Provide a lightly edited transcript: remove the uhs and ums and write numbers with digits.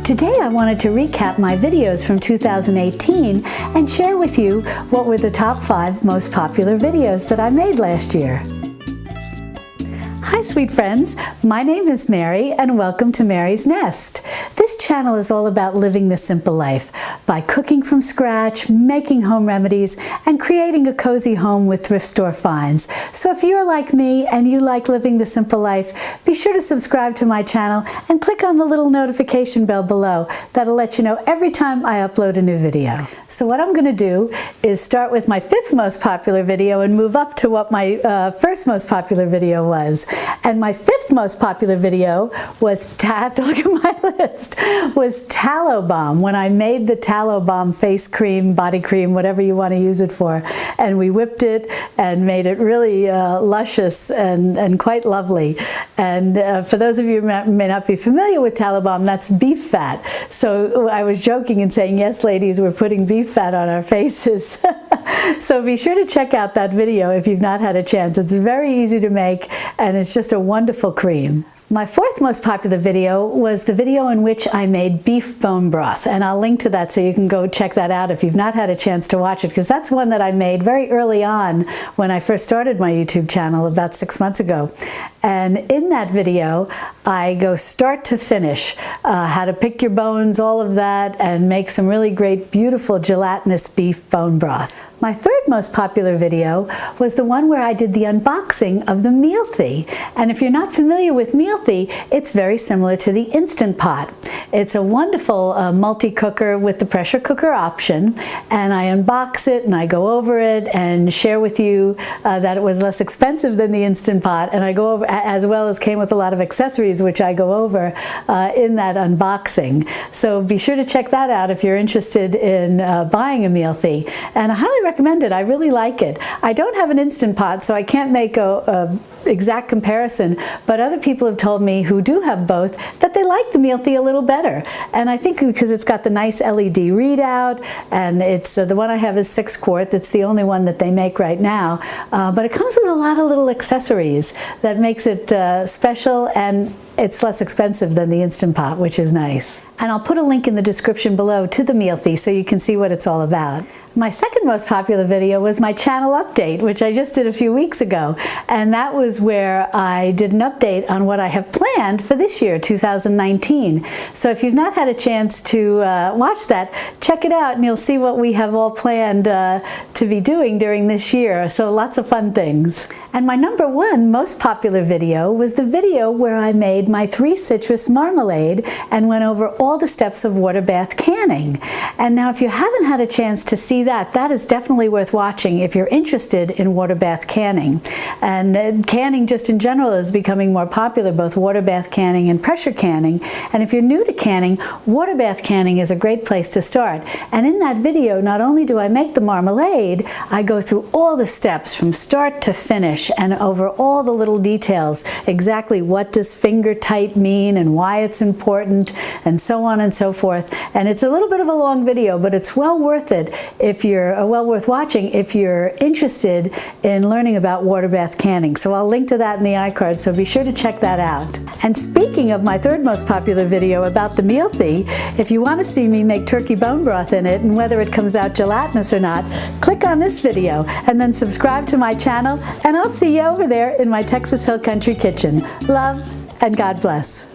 Today I wanted to recap my videos from 2018 and share with you what were the top 5 most popular videos that I made last year. Hi sweet friends, my name is Mary and welcome to Mary's Nest. This channel is all about living the simple life by cooking from scratch, making home remedies, and creating a cozy home with thrift store finds. So if you're like me and you like living the simple life, be sure to subscribe to my channel and click on the little notification bell below. That'll let you know every time I upload a new video. So what I'm going to do is start with my 5th most popular video and move up to what my 1st most popular video was. And my 5th most popular video was, I have to look at my list, was Tallow Balm, when I made the Tallow Balm face cream, body cream, whatever you want to use it for. And we whipped it and made it really luscious and quite lovely. And for those of you who may not be familiar with Tallow Balm, that's beef fat. So I was joking and saying, yes ladies, we're putting beef fat on our faces. So be sure to check out that video if you've not had a chance. It's very easy to make and it's just a wonderful cream. My 4th most popular video was the video in which I made beef bone broth, and I'll link to that so you can go check that out if you've not had a chance to watch it, because that's one that I made very early on when I first started my YouTube channel about 6 months ago. And in that video, I go start to finish, how to pick your bones, all of that, and make some really great, beautiful gelatinous beef bone broth. My 3rd most popular video was the one where I did the unboxing of the Mealthy. And if you're not familiar with Mealthy, it's very similar to the Instant Pot. It's a wonderful multi-cooker with the pressure cooker option. And I unbox it and I go over it and share with you that it was less expensive than the Instant Pot. And I go over, as well as came with a lot of accessories, which I go over in that unboxing. So be sure to check that out if you're interested in buying a Mealthy. And I highly recommend it. I really like it. I don't have an Instant Pot, so I can't make a exact comparison, but other people have told me who do have both that they like the Mealthy a little better. And I think because it's got the nice LED readout, and it's the one I have is 6 quart. It's the only one that they make right now, but it comes with a lot of little accessories that makes it special, and it's less expensive than the Instant Pot, which is nice. And I'll put a link in the description below to the Mealthy so you can see what it's all about. My 2nd most popular video was my channel update, which I just did a few weeks ago. And that was where I did an update on what I have planned for this year, 2019. So if you've not had a chance to watch that, check it out and you'll see what we have all planned to be doing during this year. So lots of fun things. And my number 1 most popular video was the video where I made my 3 citrus marmalade and went over all the steps of water bath canning. And now if you haven't had a chance to see that, that is definitely worth watching if you're interested in water bath canning. And canning just in general is becoming more popular, both water bath canning and pressure canning. And if you're new to canning, water bath canning is a great place to start. And in that video, not only do I make the marmalade, I go through all the steps from start to finish and over all the little details, exactly what does finger tight mean and why it's important, and so on and so forth. And it's a little bit of a long video, but it's well worth it if you're well worth watching if you're interested in learning about water bath canning. So I'll link to that in the iCard, so be sure to check that out. And speaking of my 3rd most popular video about the Mealthy, if you want to see me make turkey bone broth in it and whether it comes out gelatinous or not, click on this video and then subscribe to my channel, and I'll see you over there in my Texas Hill Country kitchen. Love and God bless.